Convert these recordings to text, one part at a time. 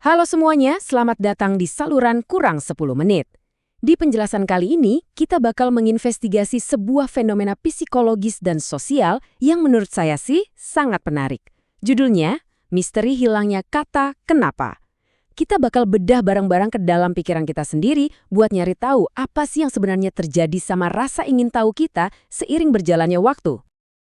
Halo semuanya, selamat datang di saluran kurang 10 menit. Di penjelasan kali ini, kita bakal menginvestigasi sebuah fenomena psikologis dan sosial yang menurut saya sih sangat menarik. Judulnya, Misteri Hilangnya Kata Kenapa. Kita bakal bedah barang-barang ke dalam pikiran kita sendiri buat nyari tahu apa sih yang sebenarnya terjadi sama rasa ingin tahu kita seiring berjalannya waktu.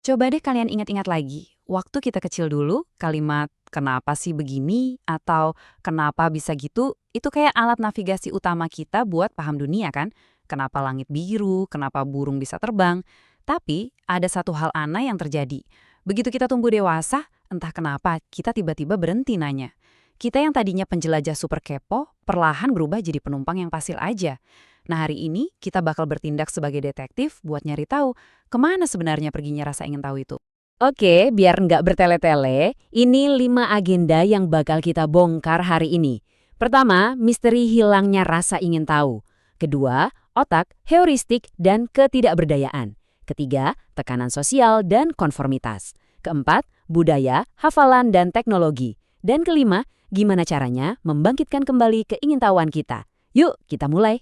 Coba deh kalian ingat-ingat lagi, waktu kita kecil dulu, kalimat kenapa sih begini atau kenapa bisa gitu, itu kayak alat navigasi utama kita buat paham dunia kan? Kenapa langit biru, kenapa burung bisa terbang. Tapi ada satu hal aneh yang terjadi. Begitu kita tumbuh dewasa, entah kenapa kita tiba-tiba berhenti nanya. Kita yang tadinya penjelajah super kepo, perlahan berubah jadi penumpang yang pasif aja. Nah hari ini kita bakal bertindak sebagai detektif buat nyari tahu kemana sebenarnya perginya rasa ingin tahu itu. Oke, biar nggak bertele-tele, ini 5 agenda yang bakal kita bongkar hari ini. Pertama, misteri hilangnya rasa ingin tahu. Kedua, otak, heuristik, dan ketidakberdayaan. Ketiga, tekanan sosial dan konformitas. Keempat, budaya, hafalan, dan teknologi. Dan kelima, gimana caranya membangkitkan kembali keingintahuan kita. Yuk, kita mulai.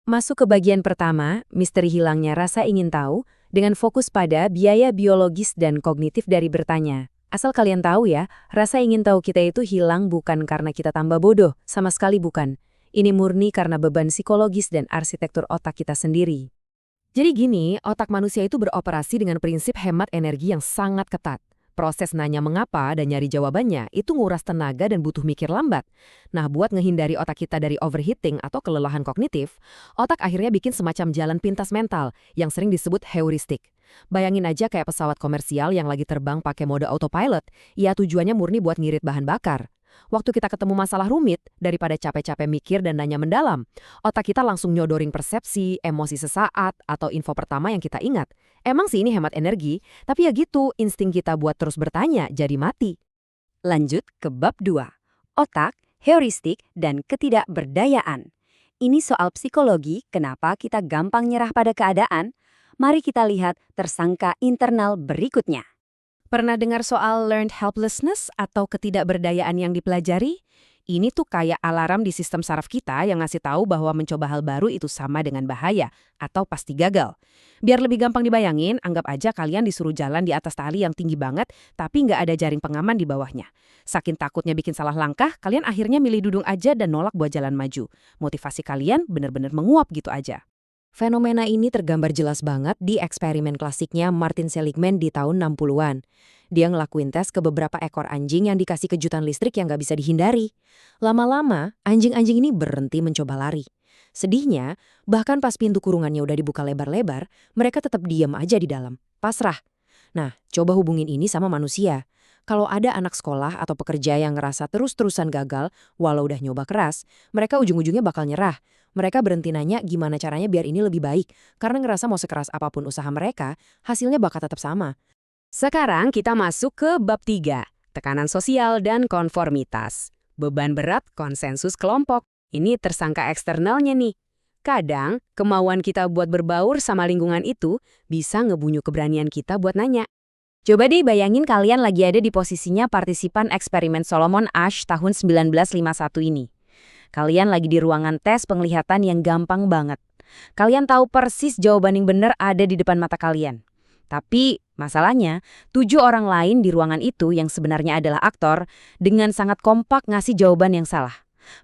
Masuk ke bagian pertama, misteri hilangnya rasa ingin tahu, dengan fokus pada biaya biologis dan kognitif dari bertanya. Asal kalian tahu ya, rasa ingin tahu kita itu hilang bukan karena kita tambah bodoh, sama sekali bukan. Ini murni karena beban psikologis dan arsitektur otak kita sendiri. Jadi gini, otak manusia itu beroperasi dengan prinsip hemat energi yang sangat ketat. Proses nanya mengapa dan nyari jawabannya itu nguras tenaga dan butuh mikir lambat. Nah, buat ngehindari otak kita dari overheating atau kelelahan kognitif, otak akhirnya bikin semacam jalan pintas mental yang sering disebut heuristik. Bayangin aja kayak pesawat komersial yang lagi terbang pakai mode autopilot, ya tujuannya murni buat ngirit bahan bakar. Waktu kita ketemu masalah rumit, daripada capek-capek mikir dan nanya mendalam, otak kita langsung nyodorin persepsi, emosi sesaat, atau info pertama yang kita ingat. Emang sih ini hemat energi, tapi ya gitu, insting kita buat terus bertanya jadi mati. Lanjut ke bab 2. Otak, heuristik, dan ketidakberdayaan. Ini soal psikologi, kenapa kita gampang nyerah pada keadaan. Mari kita lihat tersangka internal berikutnya. Pernah dengar soal learned helplessness atau ketidakberdayaan yang dipelajari? Ini tuh kayak alarm di sistem saraf kita yang ngasih tahu bahwa mencoba hal baru itu sama dengan bahaya atau pasti gagal. Biar lebih gampang dibayangin, anggap aja kalian disuruh jalan di atas tali yang tinggi banget tapi nggak ada jaring pengaman di bawahnya. Saking takutnya bikin salah langkah, kalian akhirnya milih dudung aja dan nolak buat jalan maju. Motivasi kalian bener-bener menguap gitu aja. Fenomena ini tergambar jelas banget di eksperimen klasiknya Martin Seligman di tahun 60-an. Dia ngelakuin tes ke beberapa ekor anjing yang dikasih kejutan listrik yang nggak bisa dihindari. Lama-lama, anjing-anjing ini berhenti mencoba lari. Sedihnya, bahkan pas pintu kurungannya udah dibuka lebar-lebar, mereka tetap diam aja di dalam, pasrah. Nah, coba hubungin ini sama manusia. Kalau ada anak sekolah atau pekerja yang ngerasa terus-terusan gagal, walau udah nyoba keras, mereka ujung-ujungnya bakal nyerah. Mereka berhenti nanya gimana caranya biar ini lebih baik, karena ngerasa mau sekeras apapun usaha mereka, hasilnya bakal tetap sama. Sekarang kita masuk ke bab 3, tekanan sosial dan konformitas. Beban berat konsensus kelompok. Ini tersangka eksternalnya nih. Kadang, kemauan kita buat berbaur sama lingkungan itu bisa ngebunyu keberanian kita buat nanya. Coba deh bayangin kalian lagi ada di posisinya partisipan eksperimen Solomon Asch tahun 1951 ini. Kalian lagi di ruangan tes penglihatan yang gampang banget. Kalian tahu persis jawaban yang benar ada di depan mata kalian. Tapi masalahnya, 7 orang lain di ruangan itu yang sebenarnya adalah aktor dengan sangat kompak ngasih jawaban yang salah.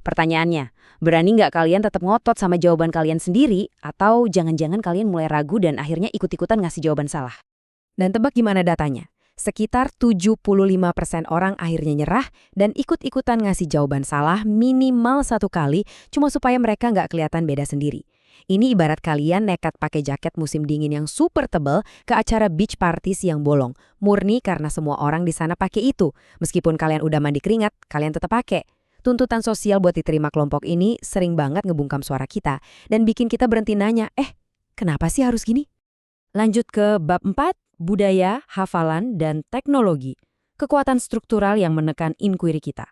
Pertanyaannya, berani nggak kalian tetap ngotot sama jawaban kalian sendiri atau jangan-jangan kalian mulai ragu dan akhirnya ikut-ikutan ngasih jawaban salah? Dan tebak gimana datanya? Sekitar 75% orang akhirnya nyerah dan ikut-ikutan ngasih jawaban salah minimal 1 kali cuma supaya mereka nggak kelihatan beda sendiri. Ini ibarat kalian nekat pakai jaket musim dingin yang super tebal ke acara beach party siang bolong. Murni karena semua orang di sana pakai itu. Meskipun kalian udah mandi keringat, kalian tetap pakai. Tuntutan sosial buat diterima kelompok ini sering banget ngebungkam suara kita dan bikin kita berhenti nanya, kenapa sih harus gini? Lanjut ke bab 4. Budaya, hafalan, dan teknologi. Kekuatan struktural yang menekan inquiry kita.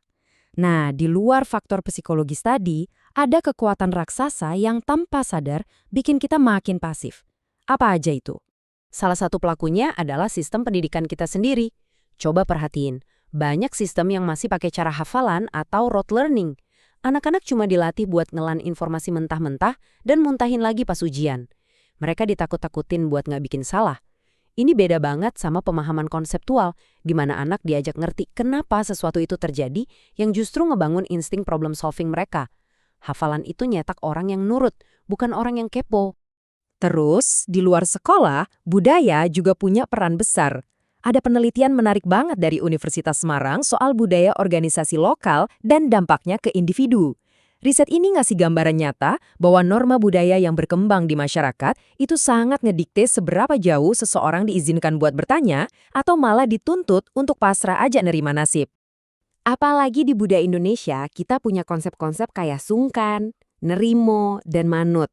Nah, di luar faktor psikologis tadi, ada kekuatan raksasa yang tanpa sadar bikin kita makin pasif. Apa aja itu? Salah satu pelakunya adalah sistem pendidikan kita sendiri. Coba perhatiin, Banyak sistem yang masih pakai cara hafalan atau rote learning. Anak-anak cuma dilatih buat ngelan informasi mentah-mentah dan muntahin lagi pas ujian. Mereka ditakut-takutin buat nggak bikin salah. Ini beda banget sama pemahaman konseptual, di mana anak diajak ngerti kenapa sesuatu itu terjadi yang justru ngebangun insting problem solving mereka. Hafalan itu nyetak orang yang nurut, bukan orang yang kepo. Terus, di luar sekolah, budaya juga punya peran besar. Ada penelitian menarik banget dari Universitas Semarang soal budaya organisasi lokal dan dampaknya ke individu. Riset ini ngasih gambaran nyata bahwa norma budaya yang berkembang di masyarakat itu sangat ngedikte seberapa jauh seseorang diizinkan buat bertanya atau malah dituntut untuk pasrah aja nerima nasib. Apalagi di budaya Indonesia, kita punya konsep-konsep kayak sungkan, nerimo, dan manut.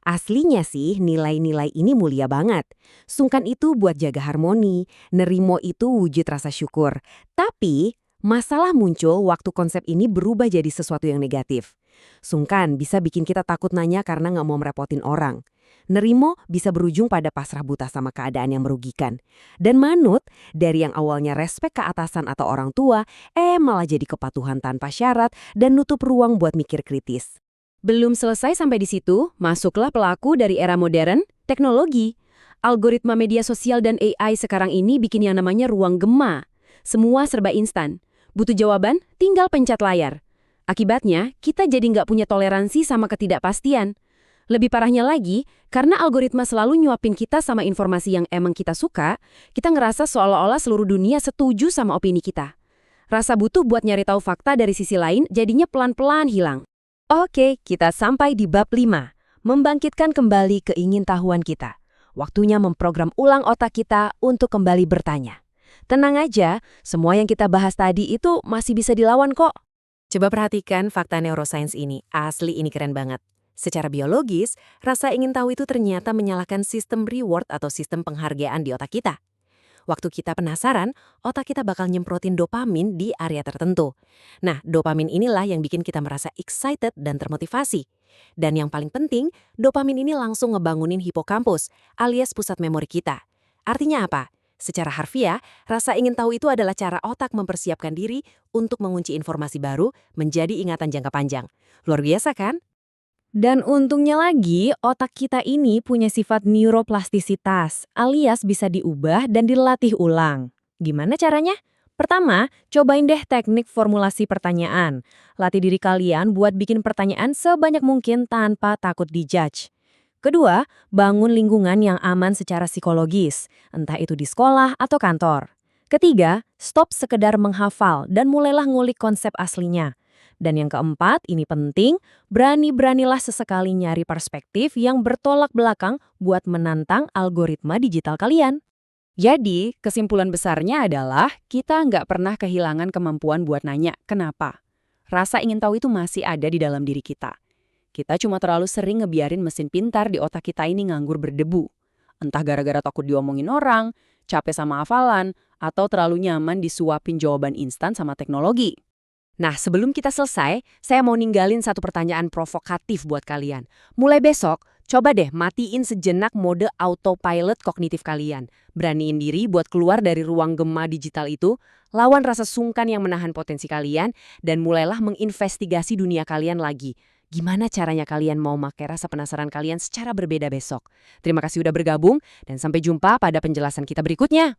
Aslinya sih nilai-nilai ini mulia banget. Sungkan itu buat jaga harmoni, nerimo itu wujud rasa syukur. Tapi, masalah muncul waktu konsep ini berubah jadi sesuatu yang negatif. Sungkan bisa bikin kita takut nanya karena nggak mau merepotin orang. Nerimo bisa berujung pada pasrah buta sama keadaan yang merugikan. Dan manut, dari yang awalnya respek ke atasan atau orang tua, malah jadi kepatuhan tanpa syarat dan nutup ruang buat mikir kritis. Belum selesai sampai di situ, masuklah pelaku dari era modern, teknologi. Algoritma media sosial dan AI sekarang ini bikin yang namanya ruang gema. Semua serba instan. Butuh jawaban, tinggal pencet layar. Akibatnya, kita jadi nggak punya toleransi sama ketidakpastian. Lebih parahnya lagi, karena algoritma selalu nyuapin kita sama informasi yang emang kita suka, kita ngerasa seolah-olah seluruh dunia setuju sama opini kita. Rasa butuh buat nyari tahu fakta dari sisi lain jadinya pelan-pelan hilang. Oke, kita sampai di bab 5. Membangkitkan kembali keingintahuan kita. Waktunya memprogram ulang otak kita untuk kembali bertanya. Tenang aja, semua yang kita bahas tadi itu masih bisa dilawan kok. Coba perhatikan fakta neuroscience ini. Asli ini keren banget. Secara biologis, rasa ingin tahu itu ternyata menyalakan sistem reward atau sistem penghargaan di otak kita. Waktu kita penasaran, otak kita bakal nyemprotin dopamin di area tertentu. Nah, dopamin inilah yang bikin kita merasa excited dan termotivasi. Dan yang paling penting, dopamin ini langsung ngebangunin hipokampus, alias pusat memori kita. Artinya apa? Secara harfiah, rasa ingin tahu itu adalah cara otak mempersiapkan diri untuk mengunci informasi baru menjadi ingatan jangka panjang. Luar biasa kan? Dan untungnya lagi, otak kita ini punya sifat neuroplastisitas, alias bisa diubah dan dilatih ulang. Gimana caranya? Pertama, cobain deh teknik formulasi pertanyaan. Latih diri kalian buat bikin pertanyaan sebanyak mungkin tanpa takut dijudge. Kedua, bangun lingkungan yang aman secara psikologis, entah itu di sekolah atau kantor. Ketiga, stop sekedar menghafal dan mulailah ngulik konsep aslinya. Dan yang keempat, ini penting, berani-beranilah sesekali nyari perspektif yang bertolak belakang buat menantang algoritma digital kalian. Jadi, kesimpulan besarnya adalah kita nggak pernah kehilangan kemampuan buat nanya kenapa. Rasa ingin tahu itu masih ada di dalam diri kita. Kita cuma terlalu sering ngebiarin mesin pintar di otak kita ini nganggur berdebu. Entah gara-gara takut diomongin orang, capek sama hafalan, atau terlalu nyaman disuapin jawaban instan sama teknologi. Nah, sebelum kita selesai, saya mau ninggalin satu pertanyaan provokatif buat kalian. Mulai besok, coba deh matiin sejenak mode autopilot kognitif kalian. Beraniin diri buat keluar dari ruang gema digital itu, lawan rasa sungkan yang menahan potensi kalian, dan mulailah menginvestigasi dunia kalian lagi. Gimana caranya kalian mau pakai rasa penasaran kalian secara berbeda besok? Terima kasih udah bergabung, dan sampai jumpa pada penjelasan kita berikutnya.